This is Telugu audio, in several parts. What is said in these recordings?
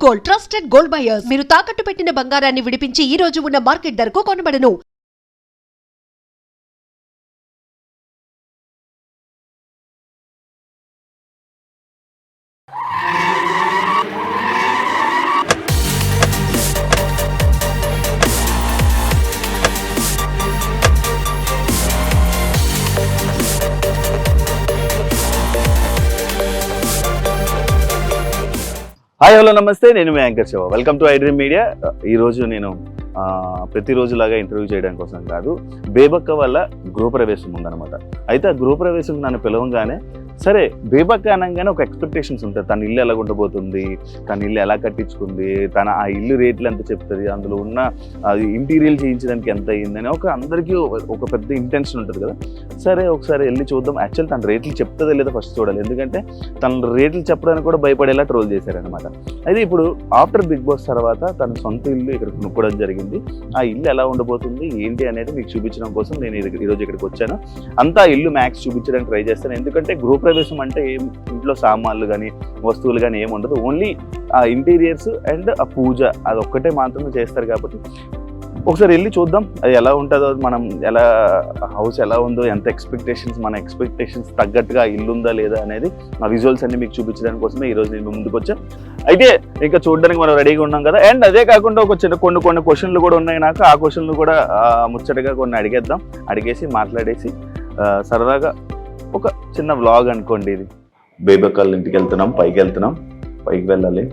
Gold, trusted gold buyers. మీరు తాకట్టు పెట్టిన బంగారాన్ని విడిపించి ఈ రోజు ఉన్న మార్కెట్ ధరకు కొనబడను. హాయ్ హలో నమస్తే, నేను మీ anchor Shiva. Welcome to iDream media. ఈరోజు నేను ప్రతిరోజులాగా ఇంటర్వ్యూ చేయడం కోసం కాదు, బేబక్క వల్ల గృహప్రవేశం ఉందన్నమాట. అయితే ఆ గృహప్రవేశం నన్ను పిలవంగానే సరే, బేబక్క అనగానే ఒక ఎక్స్పెక్టేషన్స్ ఉంటాయి. తన ఇల్లు ఎలా ఉండబోతుంది, తన ఇల్లు ఎలా కట్టించుకుంది, తన ఆ ఇల్లు రేట్లు ఎంత చెప్తుంది, అందులో ఉన్న ఇంటీరియల్ చేయించడానికి ఎంత అయ్యిందని అందరికీ ఒక పెద్ద ఇంటెన్షన్ ఉంటుంది కదా. సరే ఒకసారి వెళ్ళి చూద్దాం. యాక్చువల్ తన రేట్లు చెప్తుందో లేదో ఫస్ట్ చూడాలి, ఎందుకంటే తన రేట్లు చెప్పడానికి కూడా భయపడేలా ట్రోల్ చేశారనమాట. అయితే ఇప్పుడు ఆఫ్టర్ బిగ్ బాస్ తర్వాత తన సొంత ఇల్లు ఇక్కడ కొనుక్కోవడం జరిగింది. ఆ ఇల్లు ఎలా ఉండబోతుంది ఏంటి అనేది మీకు చూపించడం కోసం నేను ఈరోజు ఇక్కడికి వచ్చాను. అంతా ఇల్లు మ్యాక్స్ చూపించడానికి ట్రై చేస్తాను, ఎందుకంటే గృహప్రవేశం అంటే ఏం ఇంట్లో సామాన్లు కానీ వస్తువులు కానీ ఏమి ఉండదు, ఓన్లీ ఆ ఇంటీరియర్స్ అండ్ ఆ పూజ అది ఒక్కటే మాత్రమే చేస్తారు. కాబట్టి ఒకసారి వెళ్ళి చూద్దాం అది ఎలా ఉంటుందో, మనం ఎలా హౌస్ ఎలా ఉందో, ఎంత ఎక్స్పెక్టేషన్స్, మన ఎక్స్పెక్టేషన్స్ తగ్గట్టుగా ఇల్లు ఉందా లేదా అనేది ఆ విజువల్స్ అన్ని మీకు చూపించడానికి కోసమే ఈరోజు నేను ముందుకు వచ్చాను. అయితే ఇంకా చూడడానికి మనం రెడీగా ఉన్నాం కదా. అండ్ అదే కాకుండా ఒక చిన్న కొన్ని క్వశ్చన్లు కూడా ఉన్నాయి నాకు. ఆ క్వశ్చన్లు కూడా ముచ్చటగా కొన్ని అడిగేసి మాట్లాడేసి సరదాగా ఒక చిన్న వ్లాగ్ అనుకోండి. ఇది బేబక్కళ్ళ ఇంటికి వెళ్తున్నాం, పైకి వెళ్ళాలి.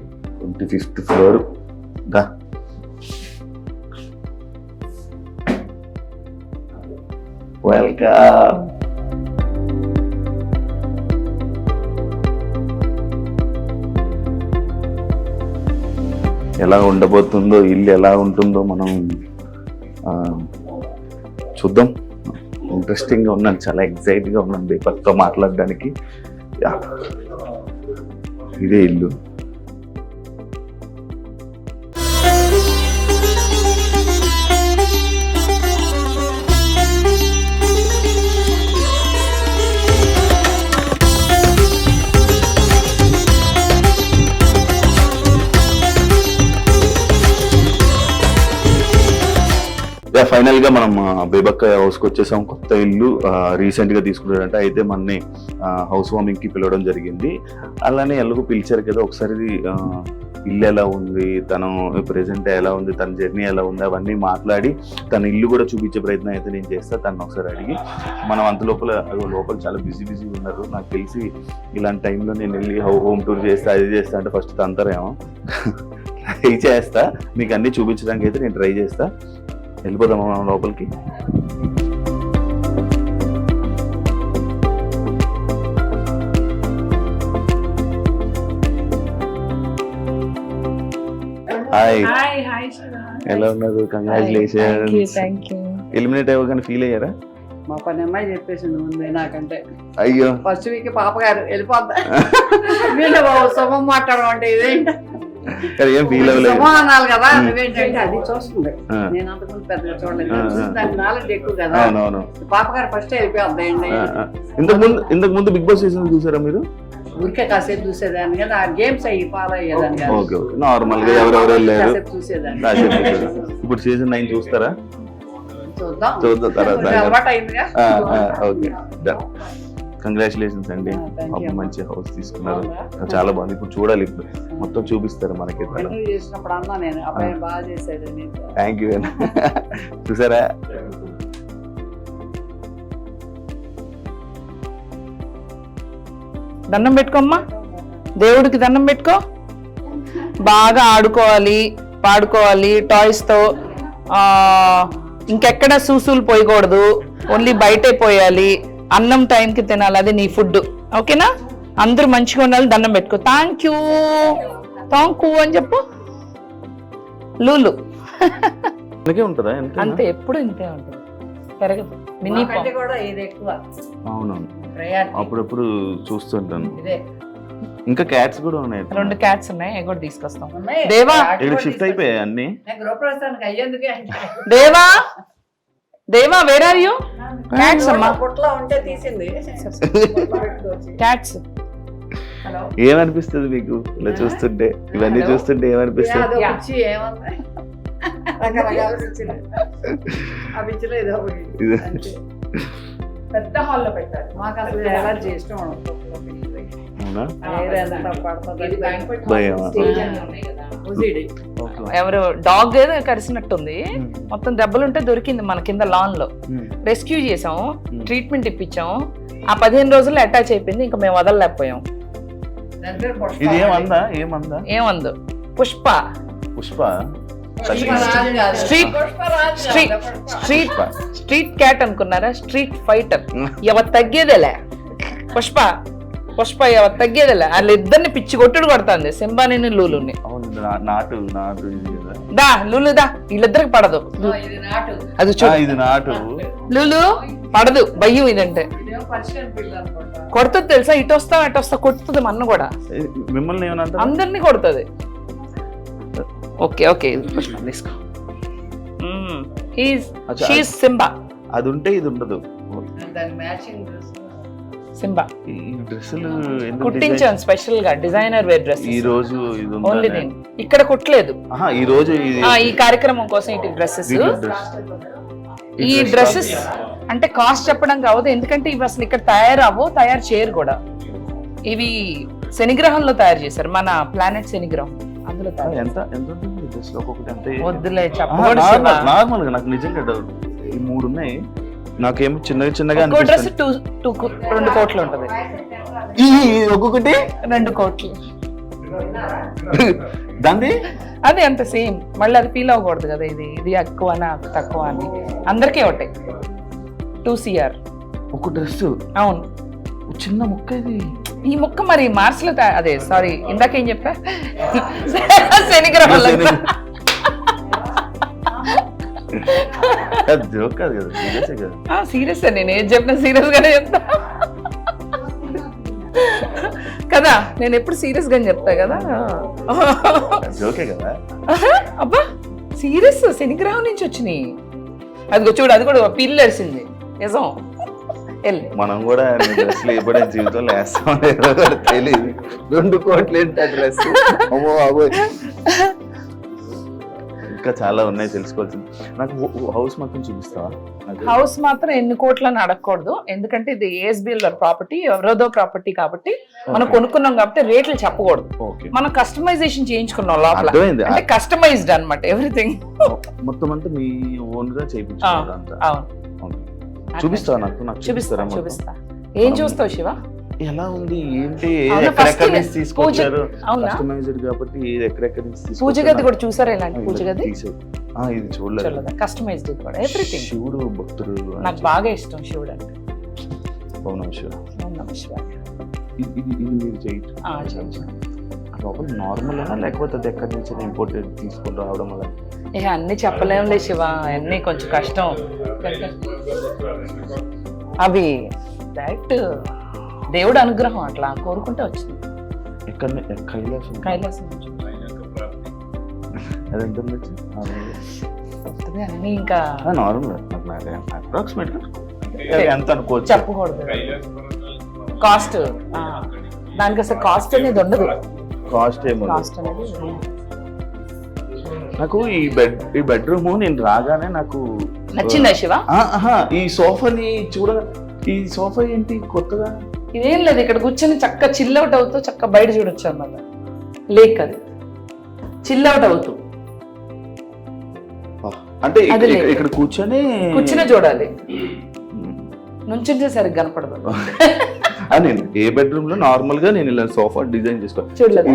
25th ఫ్లోర్ దా. వెల్కమ్. ఎలా ఉండబోతుందో, ఇల్లు ఎలా ఉంటుందో మనం చూద్దాం. ఇంట్రెస్టింగ్గా ఉన్నాను, చాలా ఎక్సైట్గా ఉన్నాను బేబక్కతో మాట్లాడడానికి. ఇదే ఇల్లు. ఫైనల్ గా మనం బేబక్క హౌస్కి వచ్చేసాం. కొత్త ఇల్లు రీసెంట్ గా తీసుకున్నారంట. అయితే మనని హౌస్ వార్మింగ్ కి పిలవడం జరిగింది. అలానే ఎలాగో పిలిచారు కదా, ఒకసారి ఇల్లు ఎలా ఉంది, తను ప్రెసెంట్ ఎలా ఉంది, తన జర్నీ ఎలా ఉంది అవన్నీ మాట్లాడి తన ఇల్లు కూడా చూపించే ప్రయత్నం అయితే నేను చేస్తా. తను ఒకసారి అడిగి మనం అంత లోపల చాలా బిజీ ఉన్నారు. నాకు తెలిసి ఇలాంటి టైంలో నేను వెళ్ళి హోమ్ టూర్ చేస్తా, అది చేస్తా అంటే ఫస్ట్ తంతరేమో. ట్రై చేస్తా, మీకు అన్ని చూపించడానికి అయితే నేను ట్రై చేస్తా. వెళ్ళిపోదామా మనం లోపలికి? హాయ్, ఎలా ఉన్నారు? కంగ్రాచులేషన్స్. ఎలిమినేట్ అవ్వగానే ఫీల్ అయ్యారా? మా పని అమ్మాయి చెప్పేసింది ముందే నాకంటే. అయ్యో, ఫస్ట్ వీక్ పాప గారు వెళ్ళిపోద్దా వీళ్ళు శుభం మాట్లాడడం అంటే ఇదేంటి ఏం ఫీల్ అవ్వలేదు అనాలి కదా. నువ్వేంటంటే అది చూస్తుంది, నేను అంతకుముందు పెద్దగా చూడలేదు, దాని నాలెడ్జ్ ఎక్కువ కదా. పాప గారు ఫస్ట్ వెళ్ళిపోద్దాయండి. ఇంతకు ముందు బిగ్ బాస్ సీజన్ చూసారా మీరు? ఊరికే కాసేపు చూసేదాన్ని కదా, ఆ గేమ్స్ అయ్యి ఫాలో అయ్యేదాన్ని కదా. ఓకే ఓకే, నార్మల్ గా ఎవరెవరు వెళ్ళారు కాసేపు చూసేదాన్ని. ఇప్పుడు సీజన్ 9 చూస్తారా? చూద్దాం తర్వాత అలవాటు అయిందిగా. ఓకే, కంగ్రాచులేషన్స్ అండి. మంచి హౌస్ తీసుకున్నారు, చాలా బాగుంది. ఇప్పుడు చూడాలి, ఇప్పుడు మొత్తం చూపిస్తారు మనకి. చేసినప్పుడు అన్నా నేను అబ్బాయి బాగా చేశాడు. Thank you. చూసారా? దండం పెట్టుకోమ్మా, దేవుడికి దండం పెట్టుకో. బాగా ఆడుకోవాలి, పాడుకోవాలి టాయ్స్తో. ఇంకెక్కడ సూసులు పోయకూడదు, ఓన్లీ బయటే పోయాలి. అన్నం టైంకి తినాలి, అది నీ ఫుడ్. ఓకేనా? అందరూ మంచిగా ఉండాలి. దండం పెట్టుకో. థ్యాంక్ యూ అని చెప్పు. లూలు అంతే, ఎప్పుడు ఇంతే ఉంటుంది, పెరగదు. మినీ కూడా ఇది ఎక్కువ. అవునవును, అప్పుడప్పుడు చూస్తుంటాను. ఇంకా క్యాట్స్ కూడా ఉన్నాయి, 2 క్యాట్స్ ఉన్నాయి, అవి కూడా తీసుకొస్తాం. దేవా షిఫ్ట్ అయిపోయాయి అన్ని. దేవా వేర్ ఆర్ యూ? క్యాట్స్ అమ్మా, పుట్లో ఉంటే తీసింది. క్యాట్స్ ఏమనిపిస్తుంది మీకు ఇలా చూస్తుంటే, ఇవన్నీ చూస్తుంటే ఏమనిపిస్తుంది? అదో పిచ్చి ఏమన్నా రకరకాల పిచ్చిలు. ఆ పిచ్చిలో ఏదో ఒకటి. అంతే. పెద్ద హాల్లో పెట్టారు. మాకు అసలు ఎలర్జీ ఇష్టం ఉండదు. అవునా? ఎయిర్ ఎంత పడుతుంది భయమా? OCD. ఎవరు డాగ్ ఏదో కరిసినట్టుంది, మొత్తం దెబ్బలుంటే దొరికింది మన కింద లాన్ లో. రెస్క్యూ చేసాం, ట్రీట్మెంట్ ఇప్పించాం. ఆ 15 రోజుల్లో అటాచ్ అయిపోయింది, ఇంకా మేము వదలలేకపోయాం. దాని పేరు పుష్ప. ఇది ఏమందా? ఏమందా? ఏమందు పుష్ప. పుష్ప పుష్పరాజు కాదు. స్ట్రీట్ పుష్పరాజు స్ట్రీట్ కాదు, పుష్ప. స్ట్రీట్ క్యాట్ అనుకున్నారా? Street fighter. ఎవరు తగ్గేదేలే పుష్ప. పుష్ప ఎవరు తగ్గేదేలే. వాళ్ళిద్దరిని పిచ్చి కొట్టుడు కొడుతుంది, సింబాని లూలుని. అవును, నాటు నాటు ఇది కదా. దా లూలు దా, వీళ్ళిద్దరికి పడదు. ఇది నాటు. అది చూడు, ఇది నాటు. లూలు పడదు, భయం ఇదంటే. ఇదేమో పర్షియన్ పిల్ల అనుకుంటా. కొడుతుంది తెలుసా, ఇటు వస్తా అటు వస్తా కొడుతుంది మన్న కూడా. మిమ్మల్ని ఏమన్నా అందరినీ కొడుతుంది. ఓకే ఓకే తీసుకో. సింబా. అది ఉంటే ఇది ఉండదు. దాని మ్యాచింగ్ డ్రెస్. సింబా ఈ డ్రెస్సులు కుట్టించాను స్పెషల్ గా, డిజైనర్ వేర్ డ్రెస్. ఈ రోజు ఇది ఉందా? ఓన్లీ నేను ఇక్కడ కుట్టలేదు. ఆహా, ఈ రోజు ఇది ఈ కార్యక్రమం కోసం ఇటు డ్రెస్సెస్. డ్రెస్. ఈ డ్రెస్సెస్ అంటే కాస్ట్ చెప్పడం కావద్దు, ఎందుకంటే ఇవి అసలు ఇక్కడ తయారు చేయరు కూడా. ఇవి శనిగ్రహంలో తయారు చేశారు, మన ప్లానెట్ శనిగ్రహం. అందులో తయారు. ఎంత ఎంత ఉంటుంది ఈ డ్రెస్? ఒక్కొక్కటి ఎంత? వద్దులే చెప్పకూడదు. నార్మల్ గా నాకు నిజంగా డౌట్. ఈ 3 ఉన్నాయి, నాకేమో చిన్నగా డ్రెస్ అనిపిస్తుంది. 2 కోట్లు ఉంటది. ఈ ఒక్కొక్కటి 2 కోట్లు. దాన్ని అదే అంత సేమ్. మళ్ళీ అది ఫీల్ అవ్వకూడదు కదా, ఇది ఇది ఎక్కువ తక్కువ అని. అందరికీ ఒకటే 2 CR. ఒక డ్రెస్. అవును, చిన్న ముక్క ఇది. ఈ ముక్క మరి మార్స్ లో అదే సారీ ఇందాకేం చెప్పా, శనిగ్రహంలో. జోక్ కాదు కదా, సీరియస్ కదా. సీరియస్ నేను ఏది చెప్పినా సీరియస్ గానే చెప్తా కదా. నేను ఎప్పుడు సీరియస్ గానే చెప్తా కదా. జోకే కదా. అబ్బా సీరియస్, శనిగ్రహం నుంచి వచ్చినాయి. అదిగో చూడు, అది కూడా పిల్లి అరిసింది నిజం. మనం కూడా డ్రెస్లు ఎప్పుడైనా జీవితంలో వేస్తాం తెలియదు. 2 కోట్లు ఏంటి ఆ డ్రెస్? అమ్మో బాబోయ్, ఇంకా చాలా ఉన్నాయి తెలుసుకోవాల్సింది. నాకు హౌస్ మొత్తం చూపిస్తావా? హౌస్ మాత్రం ఎన్ని కోట్లని అడగకూడదు, ఎందుకంటే ఇది ఏఎస్బిఎల్ ప్రాపర్టీ, ఎవరోదో ప్రాపర్టీ కాబట్టి మనం కొనుక్కున్నాం కాబట్టి రేట్లు చెప్పకూడదు. మనం కస్టమైజేషన్ చేయించుకున్నాం లోపల, అంటే కస్టమైజ్డ్ అన్నమాట ఎవ్రీథింగ్. మొత్తం అంతా మీ ఓన్ గా చేయించుకున్నారు అంతా. అవును, చూపిస్తావా? నాకు చూపిస్తా. ఏం చూస్తావు శివ? ఎలా ఉంది ఏంటి, ఎక్కడెక్కడ నుంచి తీసుకొచ్చారు? కస్టమైజ్డ్ కాబట్టి ఎక్కడెక్కడ నుంచి తీసుకొచ్చారు? పూజ గది కూడా చూసారా? ఇలాంటి పూజ గది ఇది చూడలేదు. కస్టమైజ్డ్ కూడా ఎవ్రీథింగ్. శివుడు భక్తుడు నాకు బాగా ఇష్టం శివుడు అంటే. ఓం నమః శివాయ. ఓం నమః శివాయ. ఇది మీరు చేయొచ్చు. లోపల నార్మల్ అయినా లేకపోతే అది ఎక్కడి నుంచి ఇంపోర్టెడ్ తీసుకొని రావడం వల్ల? అన్ని చెప్పలేములే శివ, అన్ని కొంచెం కష్టం. అవి డైరెక్ట్ దేవుడు అనుగ్రహం, అట్లా కోరుకుంటే వచ్చింది. కైలాసం అన్ని ఇంకా నార్మల్ అప్రాక్సిమేట్ ఎంత అనుకోవచ్చు, చెప్పకూడదు. కాస్ట్ దానికి అసలు కాస్ట్ అనేది ఉండదు. కాస్ట్ అనేది నాకు ఈ బెడ్రూమ్ నేను రాగానే నాకు నచ్చిందా శివ? ఈ సోఫాని ఈ సోఫా ఏంటి కొత్తగా? ఇదేం లేదు, ఇక్కడ కూర్చొని చక్క చిల్అవుట్ అవుతూ చక్క బయట చూడొచ్చు అన్నమాట. లేక్ అది చిల్అవుట్ అవుతూ, అంటే ఇక్కడ కూర్చొని చూడాలి, నుంచుంటే సరిగ్గా కనపడదు. నేను ఏ బెడ్రూమ్ లో నార్మల్ గా నేను ఇలా సోఫా డిజైన్ చేసుకోవాలి. చూడలేదు,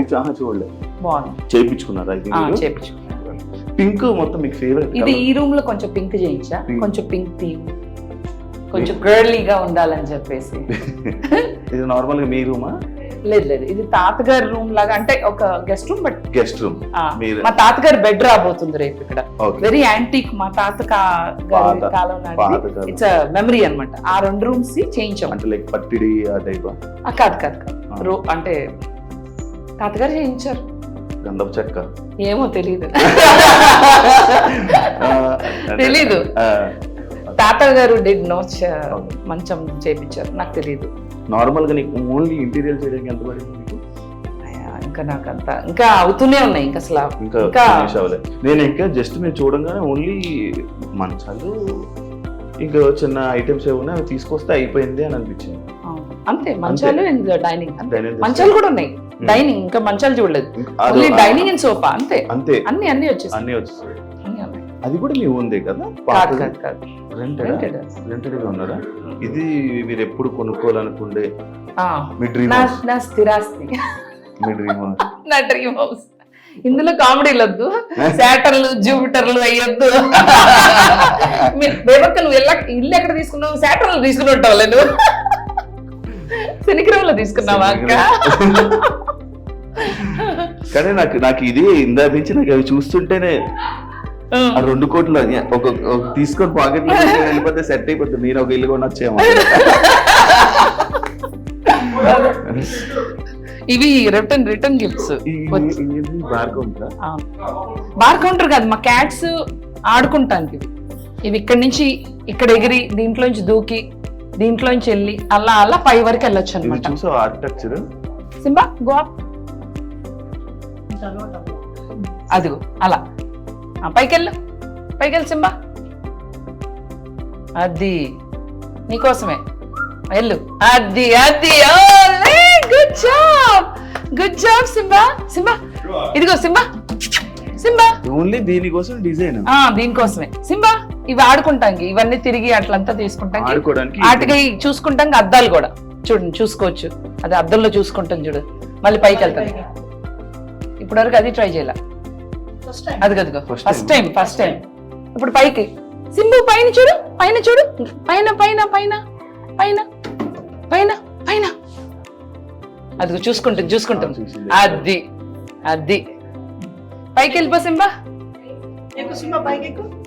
బాగుంది. చేయించుకున్నారా? పింక్ మొత్తం మీకు ఫేవరెట్. ఇది ఈ రూమ్ లో కొంచెం పింక్ చేయించా, కొంచెం పింక్ థీమ్, కొంచెం గర్లీగా ఉండాలని చెప్పేసి. ఇది నార్మల్ గా మీ రూమా? లేదు, ఇది తాతగారి రూమ్ లాగా, అంటే ఒక guest room. But guest room మా తాతగారి బెడ్ రాబోతుంది రేపు ఇక్కడ. వెరీ యాంటిక్, మా తాత కాలం నాటి. ఇట్స్ మెమరీ అన్నమాట. ఆ 2 రూమ్స్ చేయించాం. అంటే లైక్ పట్టిడి ఆ టైప్? కాదు, అంటే తాతగారు చేయించారు. గంధపు చెక్క ఏమో తెలీదు. తాతగారు డిడ్ నోట్ మంచం చేయించారు, నాకు తెలియదు. నార్మల్ గా నీకు ఓన్లీ ఇంటీరియర్ చేయడానికి ఎంత పడింది మీకు? ఇంకా నాకంతా ఇంకా అవుతూనే ఉన్నాయి ఇంకా అసలు ఇంకా ఇంకా finish అవ్వలేదు. నేను ఇంకా జస్ట్ నేను చూడంగానే ఓన్లీ మంచాలు ఇంకా చిన్న ఐటమ్స్ ఏమన్నా అవి తీసుకొస్తే అయిపోయింది అని అనిపించింది. అంతే మంచాలు అండ్ డైనింగ్ Dining మంచాలు కూడా ఉన్నాయి. డైనింగ్ ఇంకా మంచాలు చూడలేదు. అది- ఓన్లీ డైనింగ్ అండ్ సోఫా అంతే. అంతే అన్ని వచ్చేసి అన్నీ వచ్చేసాయి. అన్ని ఉన్నాయి. అది కూడా మీ ఉంది కదా? కాదు రెంటెడ్ గా ఉన్నారా? ఇది మీరు ఎప్పుడు కొనుక్కోవాలనుకుండే ఆ, మీ డ్రీమ్ నా హౌస్? నా స్థిరాస్తి మీ డ్రీమ్ హౌస్? నా డ్రీమ్ హౌస్. ఇందులో కామెడీలు వద్దు, శాటర్లు జూపిటర్లు అయ్యొద్దు. బేబక్క నువ్వు ఇల్లు ఎక్కడ తీసుకున్నావు? శాటర్లు తీసుకుని ఉంటావు నువ్వు. శనిగ్రహంలో తీసుకున్నావా అక్క? కానీ నాకు ఇది ఇందా నుంచి నాకు అవి చూస్తుంటేనే ఆ 2 కోట్లు ఒక తీసుకొని పాకెట్ లో వెళ్ళిపోతే సెట్ అయిపోతుంది. నేను ఒక ఇల్లు కొనొచ్చేమో. ఇవి రిటర్న్ గిఫ్ట్స్. బార్ కౌంటర్ కాదు, మా క్యాట్స్ ఆడుకుంటానికి ఇవి ఇక్కడి నుంచి ఇక్కడ ఎగిరి దీంట్లోంచి దూకి దీంట్లోంచి వెళ్ళి అలా పై వరకు వెళ్ళొచ్చు అనమాట. చూసావు ఆర్కిటెక్చర్? Simba go up. అదిగో అలా పైకెళ్ళు సింబా. అది నీకోసమే వెళ్ళు. అది గుడ్ జాబ్ సింబా. ఇదిగో సింబా. ఓన్లీ దీనికోసం డిజైన్. దీనికోసమే సింబా. ఇవి ఆడుకుంటానికి, ఇవన్నీ తిరిగి అట్లంతా తీసుకుంటానికి, ఆడుకోవడానికి వాటికి చూసుకుంటానికి అద్దాలు కూడా చూడండి చూసుకోవచ్చు. అది అద్దంలో చూసుకుంటాం చూడు. మళ్ళీ పైకి వెళ్తాను. ఇప్పటి వరకు అది ట్రై చేయాల. అదిగో ఫస్ట్ టైం. ఇప్పుడు పైకి సింబు పైన చూడు. పైన అదిగో చూసుకుంటాం. అది పైకి వెళ్ళిపో సింబా.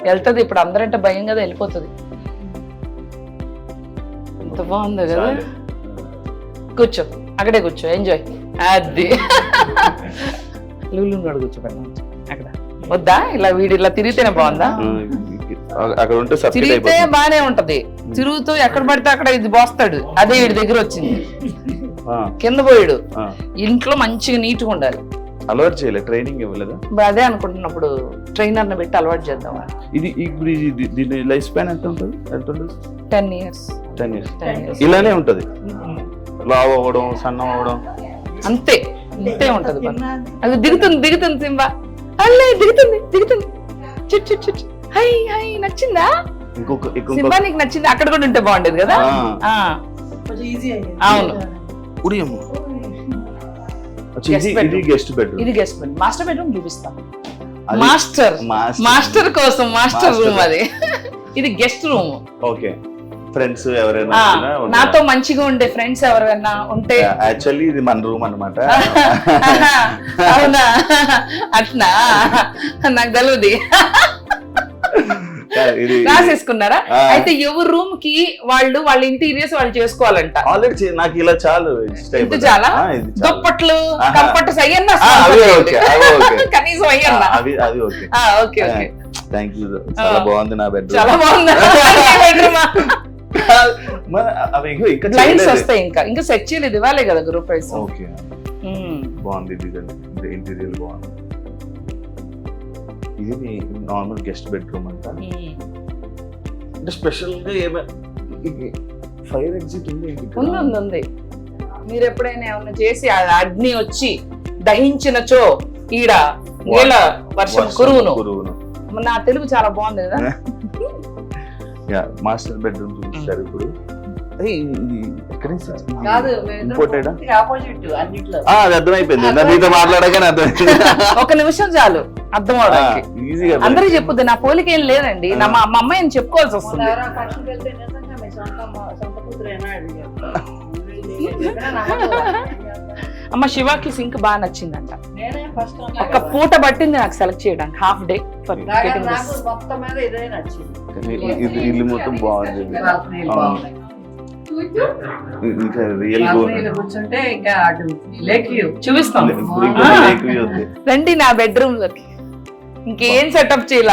వెళ్తుంది ఇప్పుడు. అందరంటే భయం కదా, వెళ్ళిపోతుంది. ఎంత బాగుందో కదా. కూర్చో, అక్కడే కూర్చో, ఎంజాయ్. అది లూలు కూర్చోబెట్టాను అక్కడ. వద్దా? ఇలా వీడు ఇలా తిరిగితేనే బాగుందా? అక్కడ ఉంటే తిరిగితే బానే ఉంటది. తిరుగుతూ ఎక్కడ పడితే అక్కడ ఇది బోస్తాడు. అదే వీడి దగ్గర వచ్చింది. కింద పోయాడు. ఇంట్లో మంచిగా నీట్గా ఉండాలి. అలవాటు చేయలేదు, ట్రైనింగ్ ఇవ్వలేదా? అదే అనుకుంటున్నప్పుడు ట్రైనర్ ని పెట్టి అలవాటు చేద్దాం. ఇది ఇప్పుడు దీని లైఫ్ స్పాన్ ఎంత ఉంటుంది? 10 years. 10 years ఇలానే ఉంటది. లావ్ అవ్వడం, సన్నం అవ్వడం అంతే ఉంటది. అది దిగుతుంది సింబా. అల్లే దిగుతుంది. చుట్ హై నచ్చిందా సింబా? నీకు నచ్చింది? అక్కడ కూడా ఉంటే బాగుండేది కదా. అవును. ఇది గెస్ట్ బెడ్రూమ్. మాస్టర్ బెడ్రూమ్ చూపిస్తాం. మాస్టర్ కోసం మాస్టర్ రూమ్ అది. ఇది గెస్ట్ రూమ్. ఓకే. ఫ్రెండ్స్ ఎవరైనా నాతో మంచిగా ఉండే ఫ్రెండ్స్ ఎవరైనా ఉంటే. యాక్చువల్లీ ఇది మన రూమ్ అన్నమాట. అవునా? అట్నా? నాకు తెలియదు. రాసేసుకున్నారా? అయితే ఎవరి రూమ్ కి వాళ్ళ ఇంటీరియర్స్ వాళ్ళు చేసుకోవాలంట. ఆల్రెడీ నాకు ఇలా చాలు. చాలా దుప్పట్లు కంఫర్ట్స్ అయ్యన్నా కనీసం అయ్యన్నా. అది ఓకే. ఓకే. Thank you. చాలా బాగుంది నా బెడ్రూమ్. చాలా బాగుంది. లైన్స్ వస్తాయి. ఇంకా సెట్ చేయలేదు. ఇవ్వాలే కదా గ్రూప్ ప్రైస్. ఓకే. బాగుంది డిజైన్. ఇంటీరియర్ బాగుంది. ఇది నార్మల్ గెస్ట్ బెడ్రూమ్ అంట. అంటే స్పెషల్ గా ఫైర్ ఎగ్జిట్ ఉంది. మీరు ఎప్పుడైనా ఏమన్నా చేసి అగ్ని వచ్చి దహించినచో ఈడ నీళ్ళ వర్షం కురువును. నా తెలుగు చాలా బాగుంది కదా. మాస్టర్ బెడ్రూమ్ చూపిస్తారు ఇప్పుడు. అది అర్థమైపోయింది. మీతో మాట్లాడగానే అర్థమైంది. ఒక నిమిషం చాలు అర్థం అవడానికి. అందరికి చెప్పుద్ది. నా పోలిక ఏం లేదండి. మా అమ్మాయిని చెప్పుకోవాల్సి వస్తుంది. అమ్మ శివాకి సింక్ బాగా నచ్చిందంట. ఒక పూట పట్టింది నాకు సెలెక్ట్ చేయడానికి. Half day for getting this. ఇల్లు మొత్తం బాగుంది. ఇంకా రియల్ చూపిస్తాం. రండి నా బెడ్రూమ్ లోకి. ఇంకేం సెటప్ చేయాల.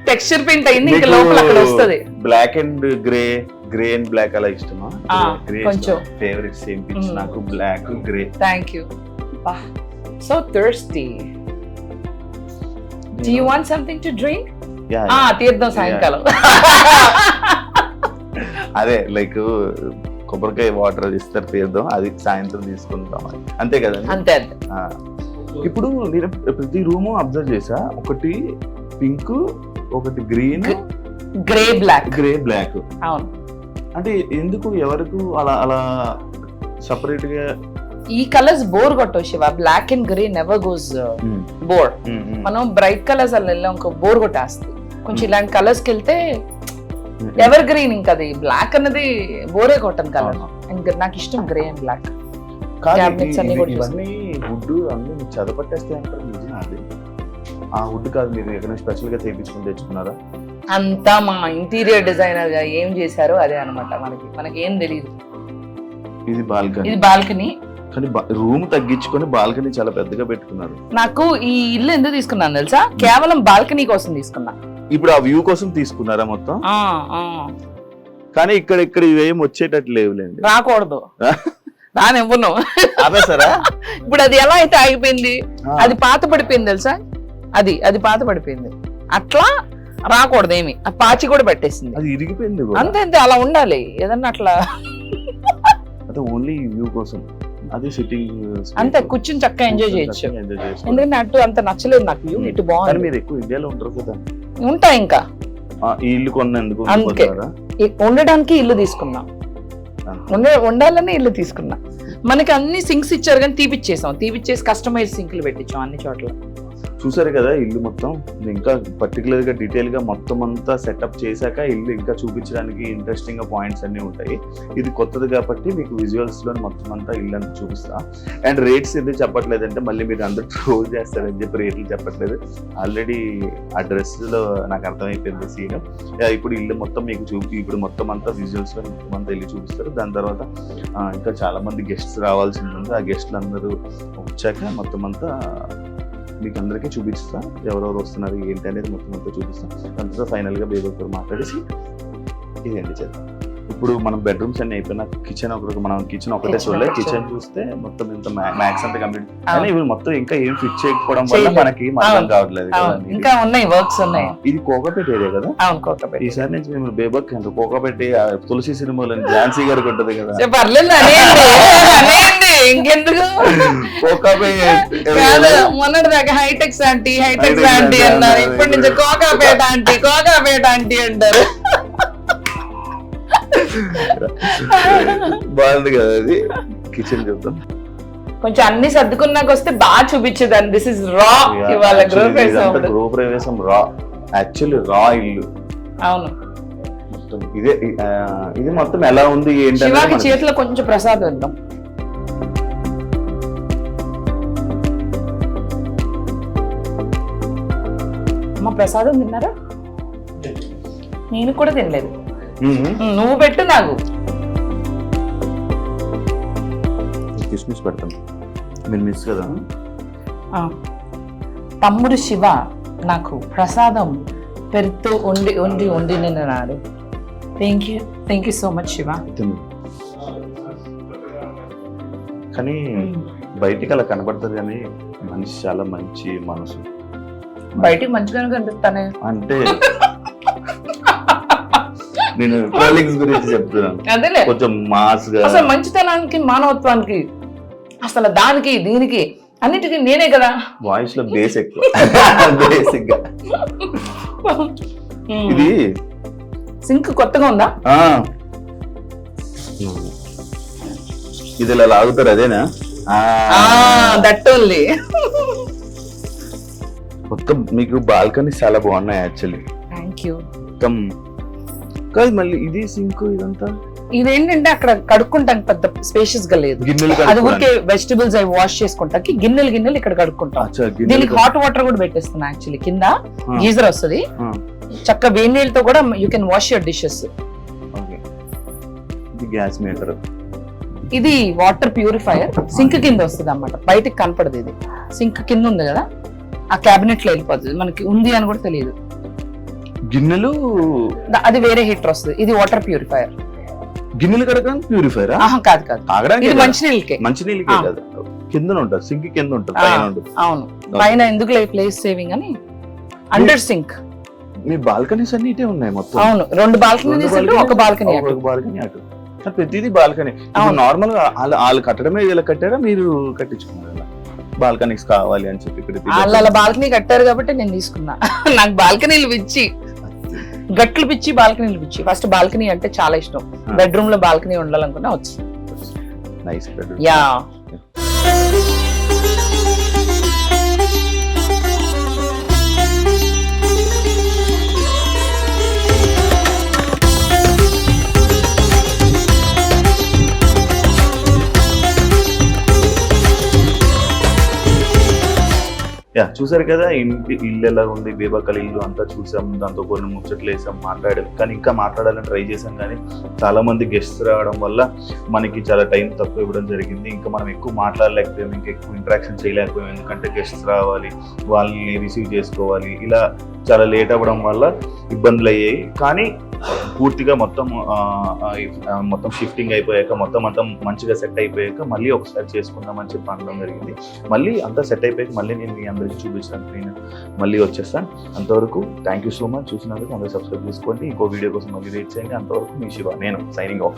టెక్స్చర్ పెయింట్ అయింది. ఇంకా లోపల అక్కడ వస్తుంది. Black and grey and black అలా ఇష్టమా? గ్రే కొంచెం. ఫేవరెట్ సేమ్ పిచ్ నాకు black grey. Thank you. So thirsty. Do you want something to drink? తీర్థం సాయంకాలం. అదే లైక్ కొబ్బరికాయ వాటర్ ఇస్తారు తీర్థం, అది సాయంత్రం తీసుకుంటాం అంతే కదా. అంతే. ఇప్పుడు నేను ప్రతి రూమ్ అబ్జర్వ్ చేసా, ఒకటి పింక్, ఒకటి గ్రీన్, గ్రే బ్లాక్. అవును. అంటే ఎందుకు ఎవరికి అలా అలా సపరేట్ గా? ఈ కలర్స్ బోర్ కొట్టవు Shiva. Black and grey never goes bore. మనం బ్రైట్ కలర్స్ అలా వెళ్ళాం ఇంకో బోర్ కొట్టేస్తుంది. కొంచెం ఇలాంటి కలర్స్ కి వెళ్తే ఎవర్ గ్రీన్, ఇంకా అది బ్లాక్ అన్నది బోరే కొట్టను కలర్. అండ్ నాకు ఇష్టం గ్రే అండ్ బ్లాక్. ఇవన్నీ వుడ్ అన్ని చదపట్టేస్తే అంటారు, నిజం అది? ఆ వుడ్ కాదు, మీరు ఎక్కడ స్పెషల్ గా తెప్పించుకుని తెచ్చుకున్నారా? అంతా మా ఇంటీరియర్ డిజైనర్ గా ఏం చేశారో అదే అనమాట. మనకి ఏం తెలియదు. ఇది బాల్కనీ కానీ రూమ్ తగ్గించుకొని బాల్కనీ చాలా పెద్దగా పెట్టుకున్నారు. నాకు ఈ ఇల్లు ఎందుకు తీసుకున్నాను తెలుసా? కేవలం బాల్కనీ కోసం తీసుకున్నా. ఇప్పుడు ఆ వ్యూ కోసం తీసుకున్నారా మొత్తం? కానీ ఇక్కడ ఇవేం వచ్చేటట్టు లేవులేండి. రాకూడదు, రానివ్వను. ఇప్పుడు అది ఎలా అయితే ఆగిపోయింది, అది పాత పడిపోయింది తెలుసా? అది పాత పడిపోయింది. అట్లా రాకూడదు ఏమి. ఆ పాచి కూడా పెట్టేసింది, అది ఇరిగిపోయింది. అంతే అలా ఉండాలి ఏదన్నా అట్లా. ఓన్లీ వ్యూ కోసం అది సిట్టింగ్ అంతే, కూర్చుని చక్కగా ఎంజాయ్ చేయొచ్చు. ఎందుకంటే అటు అంత నచ్చలేదు నాకు వ్యూ. ఇటు బాగుంది. మీరు ఎక్కువ ఇండియాలో ఉంటారు కదా? ఉంటా. ఇంకా ఈ ఇల్లు కొన్నందుకు అందుకే ఉండడానికి ఇల్లు తీసుకున్నా, ఉండాలని ఇల్లు తీసుకున్నా. మనకి అన్ని సింక్స్ ఇచ్చారు కానీ తీపిచ్చేసి కస్టమైజ్ సింక్లు పెట్టించాం అన్ని చోట్ల. చూసారు కదా ఇల్లు మొత్తం. ఇంకా పర్టికులర్ గా డీటెయిల్ గా మొత్తం అంతా సెటప్ చేశాక ఇల్లు ఇంకా చూపించడానికి ఇంట్రెస్టింగ్ గా పాయింట్స్ అన్ని ఉంటాయి. ఇది కొత్తది కాబట్టి మీకు విజువల్స్ లో మొత్తం అంతా ఇల్లు అంతా చూపిస్తా. అండ్ రేట్స్ ఎందుకు చెప్పట్లేదు అంటే మళ్ళీ మీరు అందరూ ట్రోల్ చేస్తారని చెప్పి రేట్లు చెప్పట్లేదు. ఆల్రెడీ ఆ డ్రెస్ లో నాకు అర్థమైపోయింది సీన్. ఇప్పుడు ఇల్లు మొత్తం మీకు ఇప్పుడు మొత్తం అంతా విజువల్స్ లో మొత్తం అంతా ఇల్లు చూపిస్తారు. దాని తర్వాత ఇంకా చాలా మంది గెస్ట్స్ రావాల్సింది ఉంది. ఆ గెస్ట్లు అందరూ వచ్చాక మొత్తం అంతా మీకు అందరికీ చూపిస్తా, ఎవరెవరు వస్తున్నారు ఏంటి అనేది మొత్తం అంతా చూపిస్తాం. దాంతో ఫైనల్ గా బేబీ మాట్లాడేసి ఇదేంటి చేద్దాం. ఇప్పుడు మనం బెడ్రూమ్స్ అన్ని అయిపోయినా కిచెన్ మనం కిచెన్ ఒకటే చూడలేదు. కిచెన్ చూస్తే మొత్తం ఇంత మ్యాక్స్ అంతా కంప్లీట్. కానీ ఇవి మొత్తం ఇంకా ఏం ఫిట్ చేయకపోవడం వల్ల మనకి అర్థం కావట్లేదు. ఇంకా ఉన్నాయి, వర్క్స్ ఉన్నాయి. ఇది కోకాపేట ఏరియా కదా? ఈసారి నుంచి మేము బేబక్ అంటే కోకాపేట తులసి సినిమాలో ఝాన్సీ గారికి ఉంటది కదా, ఇంకెందుకు మొన్నటి దాకా హైటెక్స్ ఆంటీ అన్నారు. ఇప్పటి నుంచి కోకాపేట ఆంటీ అంటారు. బాగుంది కదా అది. కిచెన్ చూద్దాం. కొంచెం అన్ని సర్దుకున్నాక వస్తే బాగా చూపించేదాన్ని. దిస్ ఇస్ రా. ఇవాళ గృహప్రవేశం రా, యాక్చువల్లీ రా ఇల్లు. అవును, ఇది మొత్తం ఎలా ఉంది ఏంటి? శివాకి చేతిలో కొంచెం ప్రసాదం ఇద్దాం. అమ్మ ప్రసాదం తిన్నారా? నేను కూడా తినలేదు. నువ్వు పెట్టు నాకు. కిస్మిస్ పెడతాను, మీరు మిస్ కదా. తమ్ముడు శివ నాకు ప్రసాదం పెరుతో వండి నిన్నాడు. Thank you so much Shiva. కానీ బయటికి అలా కనబడుతుంది కానీ మనిషి చాలా మంచి మనసు. బయటికి మంచిగానే కనిపిస్తానే అంటే నేను ట్రోలింగ్స్ గురించి చెప్తున్నాను. అదేలే, కొంచెం మాస్ గా. అసలు మంచితనానికి మానవత్వానికి అసలు దానికి దీనికి అన్నిటికీ నేనే కదా. వాయిస్ లో బేస్ ఎక్కువ. బేసిక్ గా ఇది సింక్ కొత్తగా ఉందా? ఇది ఇలా లాగుతారు అదేనా? That only. మొత్తం మీకు బాల్కనీ చాలా బాగున్నాయి యాక్చువల్లీ. Thank you. మొత్తం కాదు మళ్ళీ ఇది సింక్ ఇదంతా ఇదేంటంటే అక్కడ కడుక్కుంటానికి పెద్ద స్పేషియస్ గా లేదు. అది ఊరికే వెజిటబుల్స్ అవి వాష్ చేసుకుంటాకి గిన్నెలు ఇక్కడ కడుక్కుంటాం. దీనికి హాట్ వాటర్ కూడా పెట్టేస్తున్నా. యాక్చువల్లీ కింద గీజర్ వస్తుంది, చక్క వేడి నీళ్ళతో కూడా you can wash your dishes. Gas meter. ఇది వాటర్ ప్యూరిఫైయర్ సింక్ కింద వస్తుంది అన్నమాట. బయటకి కనపడదు. ఇది సింక్ కింద ఉంది కదా, ఆ క్యాబినెట్ లో వెళ్ళిపోతుంది. మనకి ఉంది అని కూడా తెలియదు. గిన్నెలు అది వేరే హీటర్ వస్తుంది, ఇది వాటర్ ప్యూరిఫైయర్. గిన్నెలు కడగడానికి ప్యూరిఫైరా? కాదు కాదు, తాగడానికి ఇది మంచినీళ్ళకే. మంచినీళ్ళకే కదా, కింద ఉంటుంది, సింక్ కింద ఉంటుంది, పైన ఉంటుంది. అవును, పైన ఎందుకు ప్లేస్ సేవింగ్ అని అండర్ సింక్. మీ బాల్కనీస్ అన్ని ఇటే ఉన్నాయి మొత్తం? అవును, 2 బాల్కనీస్ ఉంటే ఒక బాల్కనీ అటు. ఒక బాల్కనీ అటు, ప్రతిదీ బాల్కనీ. నార్మల్ గా వాళ్ళు కట్టడమే, ఇలా కట్టారా మీరు కట్టించుకున్నారా? బాల్కనీస్ కావాలి అని చెప్పి ఇక్కడ వాళ్ళు అలా బాల్కనీ కట్టారు కాబట్టి నేను తీసుకున్నా. నాకు బాల్కనీలు పిచ్చి, గట్లు పిచ్చి, బాల్కనీలు పిచ్చి. ఫస్ట్ బాల్కనీ అంటే చాలా ఇష్టం, బెడ్రూమ్ లో బాల్కనీ ఉండాలనుకున్నా వచ్చింది. Nice bedroom. యా. చూసారు కదా ఇల్లు ఎలా ఉంది, బేబక్కల ఇల్లు అంతా చూసాం, దాంతో కొన్ని ముచ్చట్లు వేసాం, మాట్లాడాం. కానీ ఇంకా మాట్లాడాలని ట్రై చేసాం, కానీ చాలా మంది గెస్ట్స్ రావడం వల్ల మనకి చాలా టైం తక్కువ ఇవ్వడం జరిగింది. ఇంకా మనం ఎక్కువ మాట్లాడలేకపోయాం, ఇంకా ఎక్కువ ఇంటరాక్షన్ చేయలేకపోయాం. ఎందుకంటే గెస్ట్స్ రావాలి, వాళ్ళని రిసీవ్ చేసుకోవాలి, ఇలా చాలా లేట్ అవ్వడం వల్ల ఇబ్బందులు అయ్యాయి. కానీ పూర్తిగా మొత్తం షిఫ్టింగ్ అయిపోయాక, మొత్తం అంతా మంచిగా సెట్ అయిపోయాక మళ్ళీ ఒకసారి చేసుకుందామని చెప్పి అనడం జరిగింది. మళ్ళీ అంతా సెట్ అయిపోయాక మళ్ళీ నేను మీ అందరికీ చూపించడానికి నేను మళ్ళీ వచ్చేస్తాను. అంతవరకు థ్యాంక్ యూ సో మచ్. చూసినందుకు అందరూ సబ్స్క్రైబ్ చేసుకోండి, ఇంకో వీడియో కోసం మళ్ళీ వెయిట్ చేయండి. అంతవరకు మీ శివ, నేను signing off.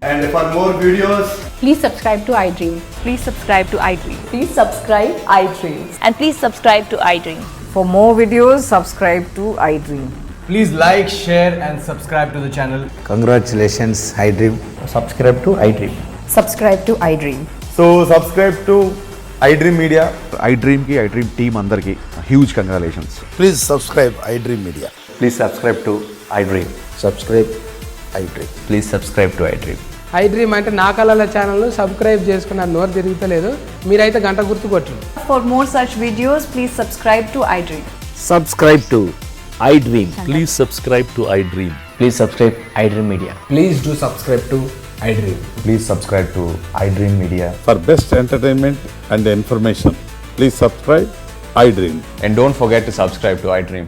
And for more videos, Please subscribe to iDream. Please subscribe to iDream. Please subscribe iDream. And please subscribe to iDream. For more videos, subscribe to iDream. please like, share and subscribe to the channel. Congratulations, iDream. Subscribe to iDream. Subscribe to iDream. So subscribe to iDream Media. iDream ki iDream team andarki huge congratulations. Please subscribe iDream Media. Please subscribe to iDream. Subscribe iDream. Please subscribe to iDream. iDream అంటే నా కళల ఛానల్ సబ్స్క్రైబ్ చేసుకున్న నోరు తిరుగుతలేదు, మీరైతే గంట గుర్తు కొట్టండి. For more such videos, please subscribe to iDream. Subscribe to iDream. Please subscribe to iDream. Please subscribe iDream Media. Please do subscribe to iDream. Please subscribe to iDream Media. For best entertainment and information, please subscribe iDream. And don't forget to subscribe to iDream.